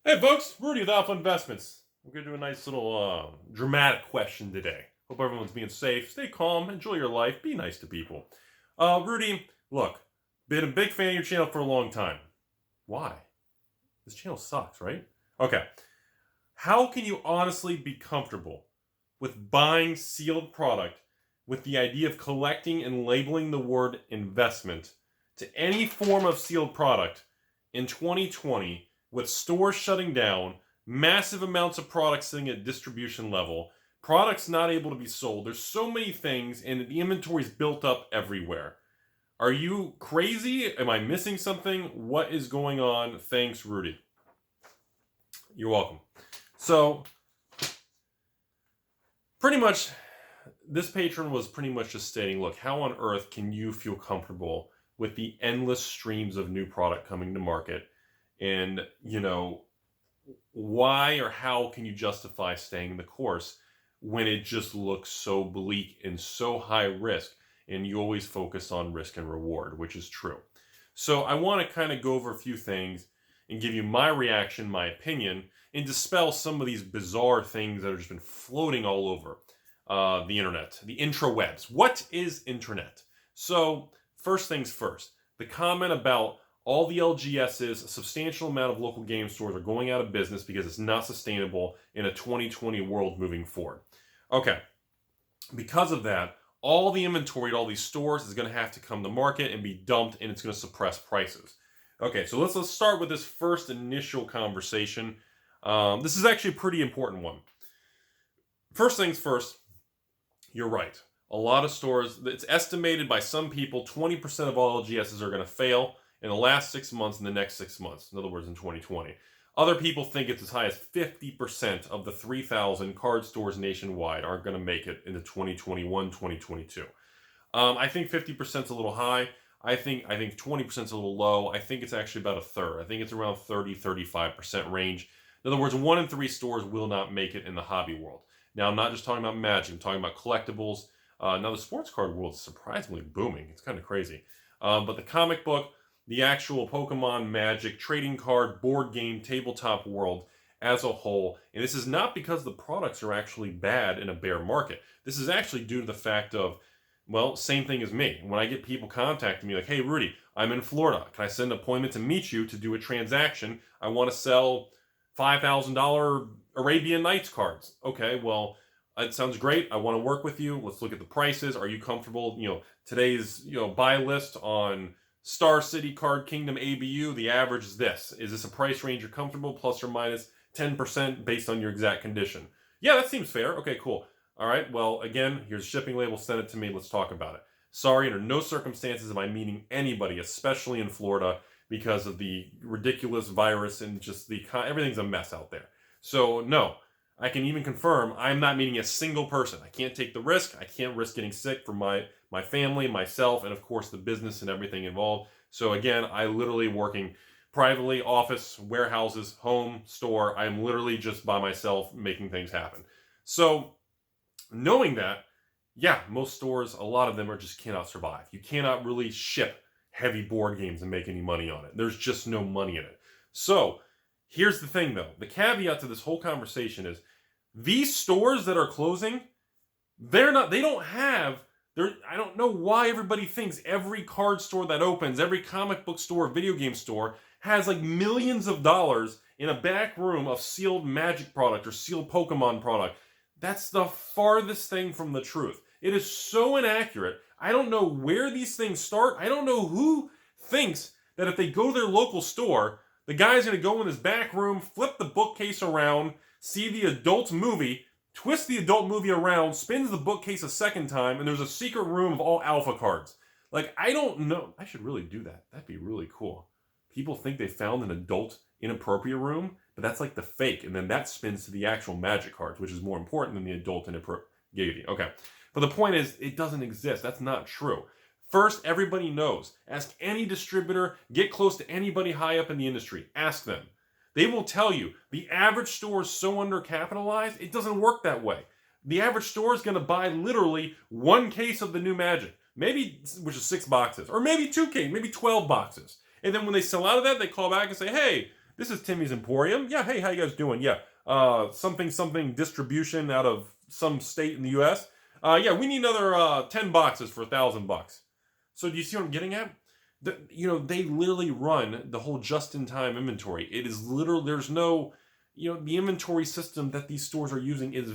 Hey folks, Rudy with Alpha Investments. We're going to do a nice little dramatic question today. Hope everyone's being safe, stay calm, enjoy your life, be nice to people. Rudy, look, been a big fan of your channel for a long time. Why? This channel sucks, right? Okay. How can you honestly be comfortable with buying sealed product with the idea of collecting and labeling the word investment to any form of sealed product in 2020 with stores shutting down, massive amounts of products sitting at distribution level, products not able to be sold? There's so many things, and the inventory is built up everywhere. Are you crazy? Am I missing something? What is going on? Thanks, Rudy. You're welcome. So, pretty much, this patron was pretty much just stating, look, how on earth can you feel comfortable with the endless streams of new product coming to market? And, why or how can you justify staying the course when it just looks so bleak and so high risk, and you always focus on risk and reward, which is true. So I want to kind of go over a few things and give you my reaction, my opinion, and dispel some of these bizarre things that have just been floating all over the internet, the intrawebs. What is internet? So first things first, the comment about all the LGSs, a substantial amount of local game stores are going out of business because it's not sustainable in a 2020 world moving forward. Okay, because of that, all the inventory at all these stores is going to have to come to market and be dumped, and it's going to suppress prices. Okay, so let's start with this first initial conversation. This is actually a pretty important one. First things first, you're right. A lot of stores, it's estimated by some people, 20% of all LGSs are going to fail in the last 6 months and the next 6 months. In other words, in 2020. Other people think it's as high as 50% of the 3,000 card stores nationwide aren't going to make it into 2021, 2022. I think 50% is a little high. I think 20% is a little low. I think it's actually about a third. I think it's around 30-35% range. In other words, 1 in 3 stores will not make it in the hobby world. Now, I'm not just talking about Magic. I'm talking about collectibles. Now, the sports card world is surprisingly booming. It's kind of crazy. But the comic book, the actual Pokemon, Magic, trading card, board game, tabletop world as a whole. And this is not because the products are actually bad in a bear market. This is actually due to the fact of, well, same thing as me. When I get people contacting me like, hey, Rudy, I'm in Florida. Can I set an appointment to meet you to do a transaction? I want to sell $5,000 Arabian Nights cards. Okay, well, it sounds great. I want to work with you. Let's look at the prices. Are you comfortable? Today's, buy list on Star City Card Kingdom ABU, the average is this. Is this a price range you're comfortable, plus or minus 10% based on your exact condition? Yeah, that seems fair. Okay, cool. All right, well, again, here's a shipping label. Send it to me. Let's talk about it. Sorry, under no circumstances am I meeting anybody, especially in Florida, because of the ridiculous virus and just everything's a mess out there. So, no, I can even confirm I'm not meeting a single person. I can't take the risk. I can't risk getting sick for my family, myself, and of course the business and everything involved. So again, I literally working privately, office, warehouses, home, store. I'm literally just by myself making things happen. So knowing that, yeah, most stores, a lot of them just cannot survive. You cannot really ship heavy board games and make any money on it. There's just no money in it. So here's the thing though. The caveat to this whole conversation is these stores that are closing, I don't know why everybody thinks every card store that opens, every comic book store, video game store, has like millions of dollars in a back room of sealed Magic product or sealed Pokemon product. That's the farthest thing from the truth. It is so inaccurate. I don't know where these things start. I don't know who thinks that if they go to their local store, the guy's going to go in his back room, flip the bookcase around, see the adult movie, twist the adult movie around, spins the bookcase a second time, and there's a secret room of all alpha cards. Like, I don't know. I should really do that. That'd be really cool. People think they found an adult inappropriate room, but that's like the fake, and then that spins to the actual Magic cards, which is more important than the adult inappropriate. Okay. But the point is, it doesn't exist. That's not true. First, everybody knows. Ask any distributor, get close to anybody high up in the industry. Ask them. They will tell you the average store is so undercapitalized, it doesn't work that way. The average store is going to buy literally 1 case of the new Magic, maybe, which is 6 boxes, or maybe 2 cases, maybe 12 boxes. And then when they sell out of that, they call back and say, hey, This is Timmy's Emporium. Yeah, hey, how you guys doing? Yeah, something distribution out of some state in the U.S. Yeah, we need another 10 boxes for $1,000. So do you see what I'm getting at? They literally run the whole just-in-time inventory. It is literally, there's no, the inventory system that these stores are using is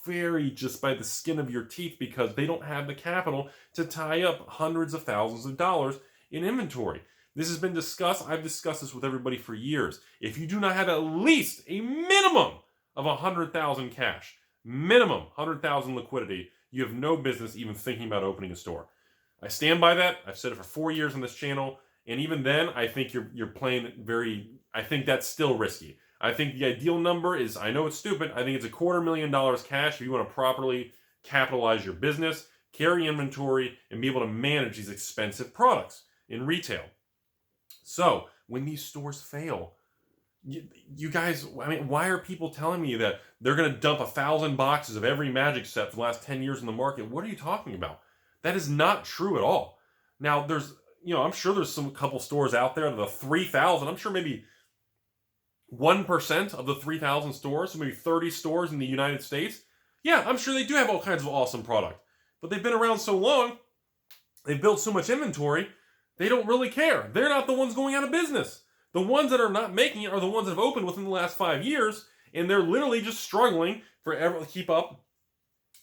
very just by the skin of your teeth because they don't have the capital to tie up hundreds of thousands of dollars in inventory. This has been discussed. I've discussed this with everybody for years. If you do not have at least a minimum of 100,000 cash, minimum 100,000 liquidity, you have no business even thinking about opening a store. I stand by that. I've said it for 4 years on this channel, and even then, I think you're playing very. I think that's still risky. I think the ideal number is, I know it's stupid, I think it's $250,000 cash if you want to properly capitalize your business, carry inventory, and be able to manage these expensive products in retail. So, when these stores fail, you guys, I mean, why are people telling me that they're going to dump 1,000 boxes of every Magic set for the last 10 years in the market? What are you talking about? That is not true at all. Now, I'm sure there's some couple stores out there, the 3,000, I'm sure maybe 1% of the 3,000 stores, so maybe 30 stores in the United States. Yeah, I'm sure they do have all kinds of awesome product. But they've been around so long, they've built so much inventory, they don't really care. They're not the ones going out of business. The ones that are not making it are the ones that have opened within the last 5 years, and they're literally just struggling to keep up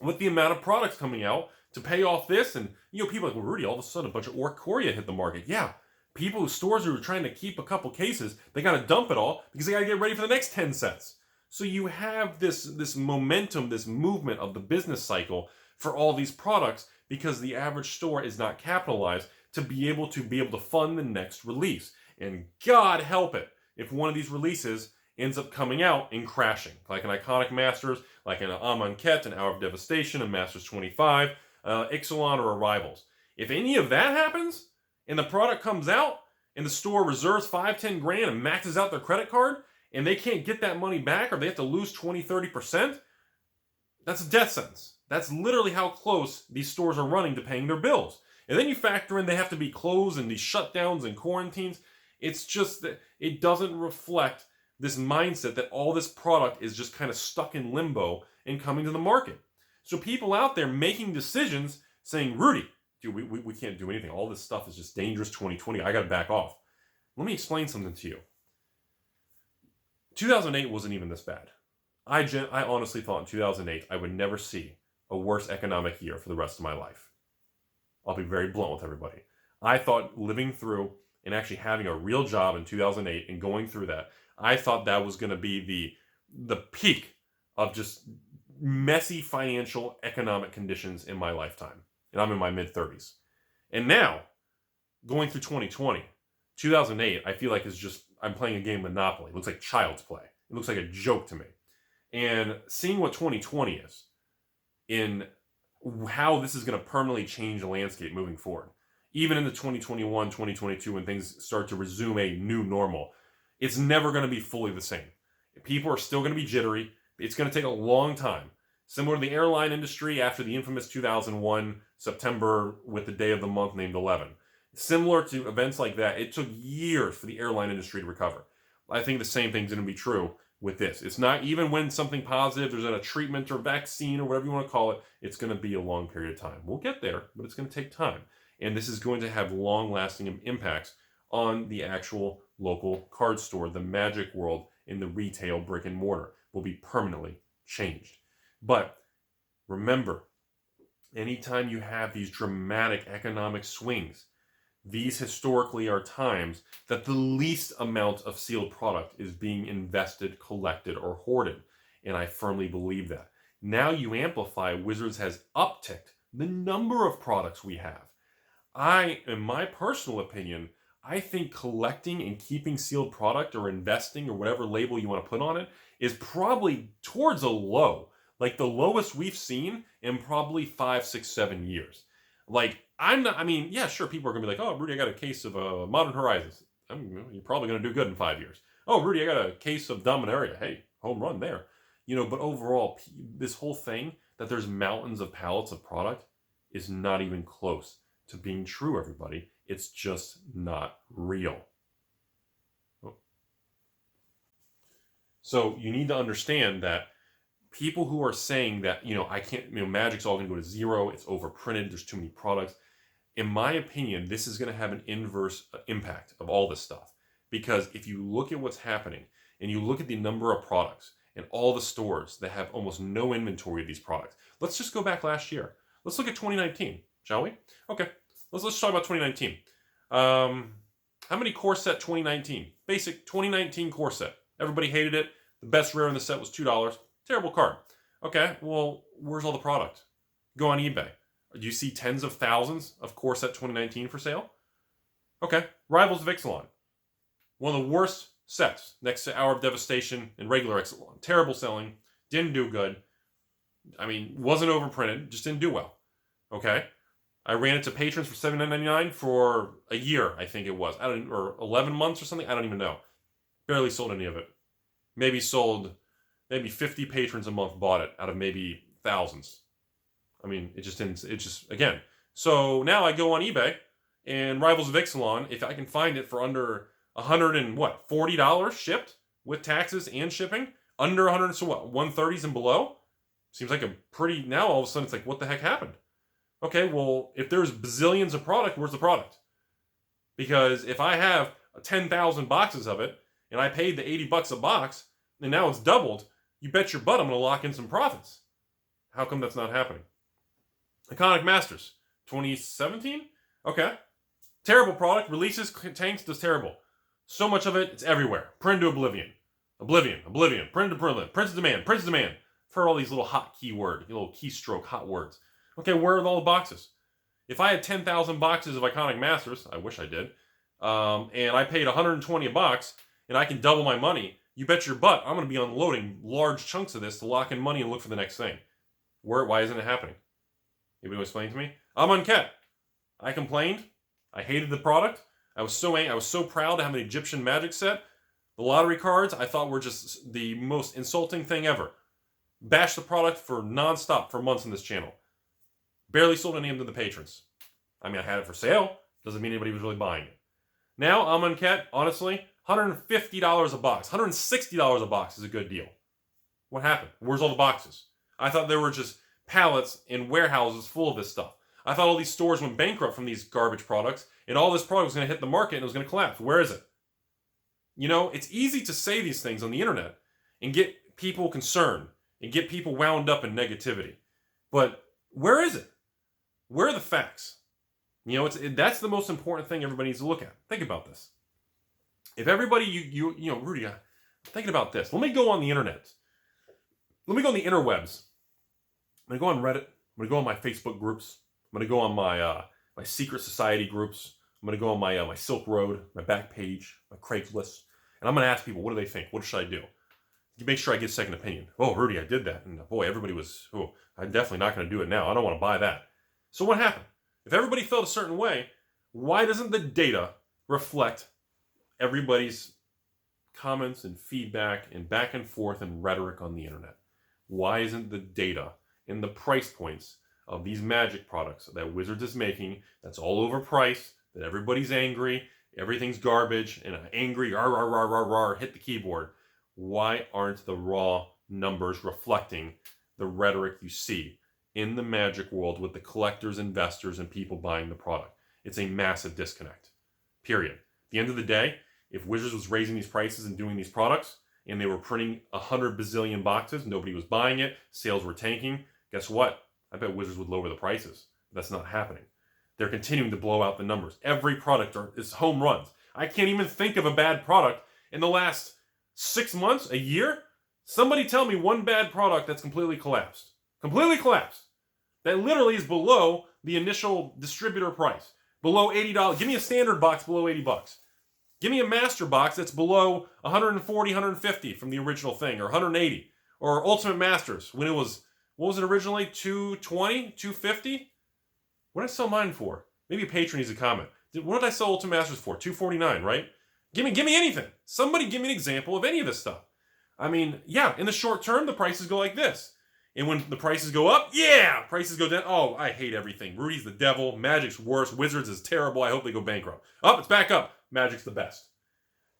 with the amount of products coming out to pay off this. And, people are like, well, Rudy, all of a sudden a bunch of Ikoria hit the market. Yeah. People whose stores who are trying to keep a couple cases, they got to dump it all because they got to get ready for the next 10 sets. So you have this momentum, this movement of the business cycle for all these products because the average store is not capitalized to be able to fund the next release. And God help it if one of these releases ends up coming out and crashing, like an Iconic Masters, like an Amonkhet, an Hour of Devastation, a Masters 25, Ixalan, or Arrivals. If any of that happens, and the product comes out, and the store reserves $5-10 grand and maxes out their credit card, and they can't get that money back, or they have to lose 20-30%, that's a death sentence. That's literally how close these stores are running to paying their bills. And then you factor in they have to be closed and these shutdowns and quarantines. It's just that it doesn't reflect this mindset that all this product is just kind of stuck in limbo and coming to the market. So people out there making decisions saying, Rudy, dude, we can't do anything. All this stuff is just dangerous 2020. I got to back off. Let me explain something to you. 2008 wasn't even this bad. I honestly thought in 2008 I would never see a worse economic year for the rest of my life. I'll be very blunt with everybody. I thought living through and actually having a real job in 2008 and going through that, I thought that was going to be the peak of just messy financial economic conditions in my lifetime. And I'm in my mid-30s. And now, going through 2020, 2008, I feel like is just, I'm playing a game of Monopoly. It looks like child's play. It looks like a joke to me. And seeing what 2020 is, in how this is going to permanently change the landscape moving forward, even into 2021, 2022, when things start to resume a new normal, it's never going to be fully the same. People are still going to be jittery. It's going to take a long time. Similar to the airline industry after the infamous 2001 September with the day of the month named 11. Similar to events like that, it took years for the airline industry to recover. I think the same thing's going to be true with this. It's not even when something positive, there's a treatment or vaccine or whatever you want to call it, it's going to be a long period of time. We'll get there, but it's going to take time. And this is going to have long-lasting impacts on the actual local card store. The Magic world in the retail brick and mortar will be permanently changed. But remember, anytime you have these dramatic economic swings, these historically are times that the least amount of sealed product is being invested, collected, or hoarded. And I firmly believe that. Now you amplify, Wizards has upticked the number of products we have. In my personal opinion, I think collecting and keeping sealed product or investing or whatever label you want to put on it is probably towards a low. Like the lowest we've seen in probably 5, 6, 7 years. Like, yeah, sure, people are going to be like, oh, Rudy, I got a case of Modern Horizons. You're probably going to do good in 5 years. Oh, Rudy, I got a case of Dominaria. Hey, home run there. But overall, this whole thing that there's mountains of pallets of product is not even close to being true, everybody. It's just not real. So you need to understand that people who are saying that, I can't, Magic's all going to go to zero, it's overprinted, there's too many products. In my opinion, this is going to have an inverse impact of all this stuff. Because if you look at what's happening and you look at the number of products and all the stores that have almost no inventory of these products, let's just go back last year. Let's look at 2019, shall we? Okay, let's talk about 2019. How many core set 2019? Basic 2019 core set. Everybody hated it. The best rare in the set was $2. Terrible card. Okay, well, where's all the product? Go on eBay. Do you see tens of thousands of core set 2019 for sale? Okay, Rivals of Ixalan. One of the worst sets next to Hour of Devastation and regular Ixalan. Terrible selling. Didn't do good. I mean, wasn't overprinted. Just didn't do well. Okay? I ran it to patrons for $7.99 for a year, I think it was. Or 11 months or something. I don't even know. Barely sold any of it. Maybe 50 patrons a month bought it out of maybe thousands. I mean, again. So now I go on eBay and Rivals of Ixalan, if I can find it for under $140 shipped with taxes and shipping, under 100, so what, 130s and below? Seems like now all of a sudden it's like, what the heck happened? Okay, well, if there's bazillions of product, where's the product? Because if I have 10,000 boxes of it and I paid the $80 a box and now it's doubled, you bet your butt I'm going to lock in some profits. How come that's not happening? Iconic Masters, 2017? Okay. Terrible product. Releases, tanks, does terrible. So much of it, it's everywhere. Print to oblivion. Oblivion. Print to brilliant. Print to demand. I've heard all these little hot little keystroke hot words. Okay, where are all the boxes? If I had 10,000 boxes of Iconic Masters, I wish I did, and I paid $120 a box, and I can double my money, you bet your butt I'm going to be unloading large chunks of this to lock in money and look for the next thing. Why isn't it happening? Anybody will explain to me? I'm unkept. I complained. I hated the product. I was so proud to have an Egyptian Magic set. The lottery cards I thought were just the most insulting thing ever. Bashed the product for nonstop for months on this channel. Barely sold any of them to the patrons. I mean, I had it for sale. Doesn't mean anybody was really buying it. Now, I'm unkept, honestly, $150 a box. $160 a box is a good deal. What happened? Where's all the boxes? I thought there were just pallets in warehouses full of this stuff. I thought all these stores went bankrupt from these garbage products, and all this product was going to hit the market and it was going to collapse. Where is it? It's easy to say these things on the internet and get people concerned and get people wound up in negativity. But where is it? Where are the facts? That's the most important thing everybody needs to look at. Think about this. If everybody, Rudy, I'm thinking about this. Let me go on the internet. Let me go on the interwebs. I'm going to go on Reddit. I'm going to go on my Facebook groups. I'm going to go on my secret society groups. I'm going to go on my Silk Road, my back page, my Craigslist. And I'm going to ask people, what do they think? What should I do? Make sure I get a second opinion. Oh, Rudy, I did that. And boy, everybody was, I'm definitely not going to do it now. I don't want to buy that. So what happened? If everybody felt a certain way, why doesn't the data reflect everybody's comments and feedback and back and forth and rhetoric on the internet? Why isn't the data and the price points of these Magic products that Wizards is making, that's all overpriced, that everybody's angry, everything's garbage, and angry, hit the keyboard? Why aren't the raw numbers reflecting the rhetoric you see in the Magic world with the collectors, investors, and people buying the product? It's a massive disconnect. Period. At the end of the day, if Wizards was raising these prices and doing these products, and they were printing 100 bazillion boxes, nobody was buying it, sales were tanking, guess what? I bet Wizards would lower the prices. That's not happening. They're continuing to blow out the numbers. Every product is home runs. I can't even think of a bad product in the last 6 months, a year. Somebody tell me one bad product that's completely collapsed. Completely collapsed. That literally is below the initial distributor price. Below $80. Give me a standard box below $80. Give me a master box that's below 140, 150 from the original thing, or 180. Or Ultimate Masters, when it was, what was it originally? 220? 250? What did I sell mine for? Maybe a patron needs a comment. What did I sell Ultimate Masters for? 249, right? Give me anything. Somebody give me an example of any of this stuff. I mean, yeah, in the short term, the prices go like this. And when the prices go up, yeah, prices go down. Oh, I hate everything. Rudy's the devil. Magic's worse. Wizards is terrible. I hope they go bankrupt. It's back up. Magic's the best.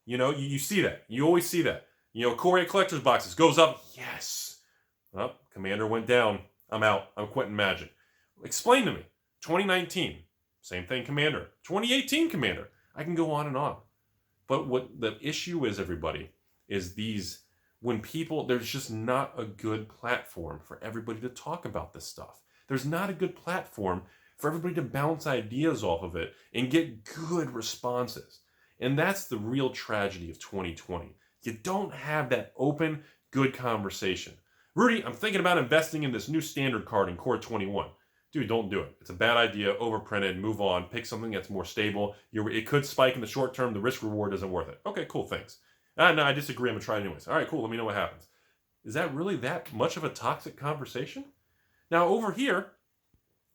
You see that. You always see that. Ikoria collector's boxes goes up. Yes. Oh, Commander went down. I'm out. I'm quitting Magic. Explain to me. 2019, same thing, Commander. 2018, Commander. I can go on and on. But what the issue is, everybody, is when people, there's just not a good platform for everybody to talk about this stuff. There's not a good platform for everybody to bounce ideas off of it and get good responses. And that's the real tragedy of 2020. You don't have that open, good conversation. Rudy, I'm thinking about investing in this new standard card in Core 21. Dude, don't do it. It's a bad idea. Overprinted. Move on. Pick something that's more stable. It could spike in the short term. The risk reward isn't worth it. Okay, cool. Thanks. No, I disagree. I'm going to try it anyways. All right, cool. Let me know what happens. Is that really that much of a toxic conversation? Now, over here,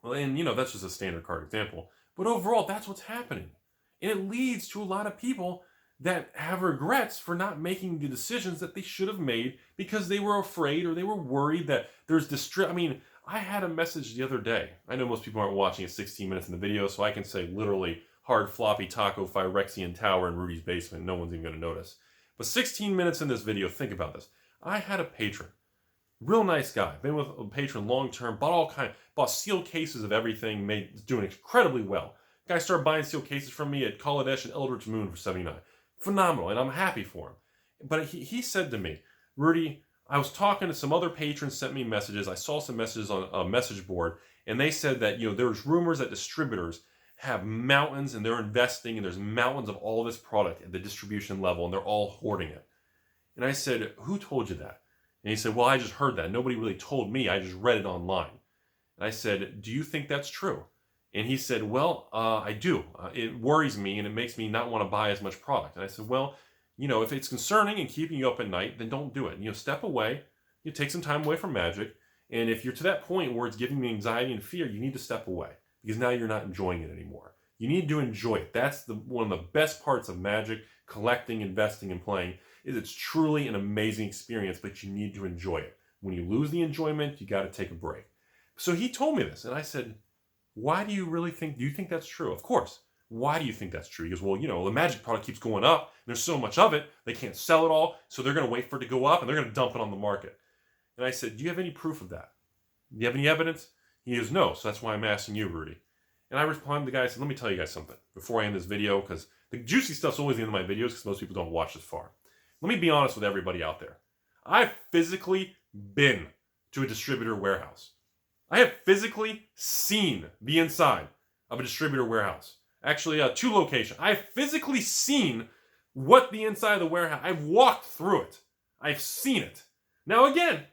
well, and that's just a standard card example, but overall, that's what's happening. And it leads to a lot of people that have regrets for not making the decisions that they should have made because they were afraid or they were worried that there's distress. I mean, I had a message the other day. I know most people aren't watching at 16 minutes in the video, so I can say literally hard floppy taco Phyrexian tower in Rudy's basement. No one's even going to notice. But 16 minutes in this video, think about this. I had a patron. Real nice guy. Been with a patron long term. Bought sealed cases of everything. Doing incredibly well. Guy started buying sealed cases from me at Kaladesh and Eldritch Moon for $79. Phenomenal, and I'm happy for him. But he said to me, Rudy, I was talking to some other patrons, sent me messages. I saw some messages on a message board, and they said that there's rumors that distributors have mountains and they're investing, and there's mountains of all this product at the distribution level, and they're all hoarding it. And I said, who told you that? And he said, well, I just heard that. Nobody really told me. I just read it online. And I said, do you think that's true? And he said, well, I do. It worries me, and it makes me not want to buy as much product. And I said, well, if it's concerning and keeping you up at night, then don't do it. Step away. You take some time away from Magic. And if you're to that point where it's giving you anxiety and fear, you need to step away because now you're not enjoying it anymore. You need to enjoy it. That's one of the best parts of Magic, collecting, investing, and playing, is it's truly an amazing experience, but you need to enjoy it. When you lose the enjoyment, you got to take a break. So he told me this, and I said, why do you think that's true? Of course. Why do you think that's true? He goes, well, the Magic product keeps going up. There's so much of it. They can't sell it all. So they're going to wait for it to go up and they're going to dump it on the market. And I said, do you have any proof of that? Do you have any evidence? He goes, no. So that's why I'm asking you, Rudy. And I responded to the guy. I said, let me tell you guys something before I end this video, because the juicy stuff's always the end of my videos because most people don't watch this far. Let me be honest with everybody out there. I've physically been to a distributor warehouse. I have physically seen the inside of a distributor warehouse. Actually, 2 locations. I've physically seen what the inside of the warehouse. I've walked through it. I've seen it. Now again,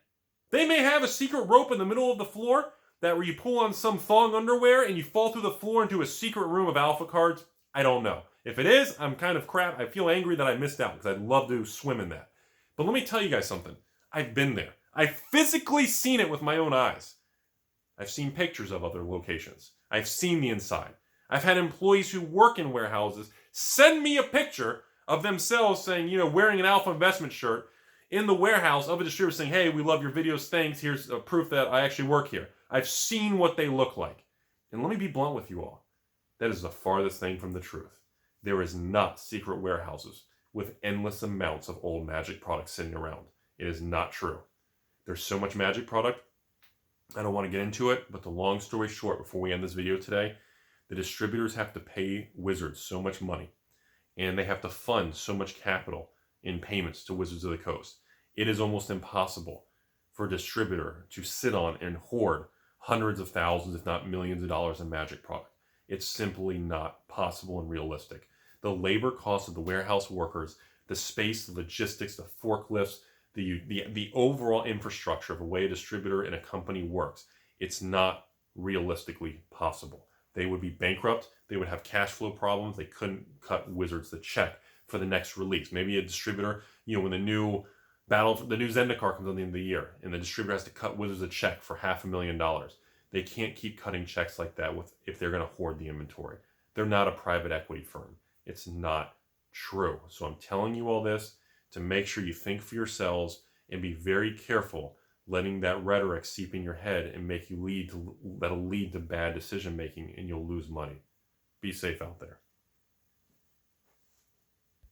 they may have a secret rope in the middle of the floor that where you pull on some thong underwear and you fall through the floor into a secret room of alpha cards. I don't know. If it is, I'm kind of crap. I feel angry that I missed out because I'd love to swim in that. But let me tell you guys something. I've been there. I've physically seen it with my own eyes. I've seen pictures of other locations. I've seen the inside. I've had employees who work in warehouses send me a picture of themselves saying, wearing an Alpha Investment shirt in the warehouse of a distributor saying, hey, we love your videos, thanks, here's a proof that I actually work here. I've seen what they look like. And let me be blunt with you all. That is the farthest thing from the truth. There is not secret warehouses with endless amounts of old Magic products sitting around. It is not true. There's so much Magic product. I don't want to get into it, but the long story short, before we end this video today, the distributors have to pay Wizards so much money, and they have to fund so much capital in payments to Wizards of the Coast. It is almost impossible for a distributor to sit on and hoard hundreds of thousands, if not millions of dollars in Magic product. It's simply not possible and realistic. The labor costs of the warehouse workers, the space, the logistics, the forklifts, the overall infrastructure of the way a distributor and a company works, it's not realistically possible. They would be bankrupt. They would have cash flow problems. They couldn't cut Wizards the check for the next release. Maybe a distributor, when the new Zendikar comes on the end of the year, and the distributor has to cut Wizards a check for $500,000. They can't keep cutting checks like that if they're going to hoard the inventory. They're not a private equity firm. It's not true. So I'm telling you all this to make sure you think for yourselves and be very careful letting that rhetoric seep in your head and that'll lead to bad decision making, and you'll lose money. Be safe out there.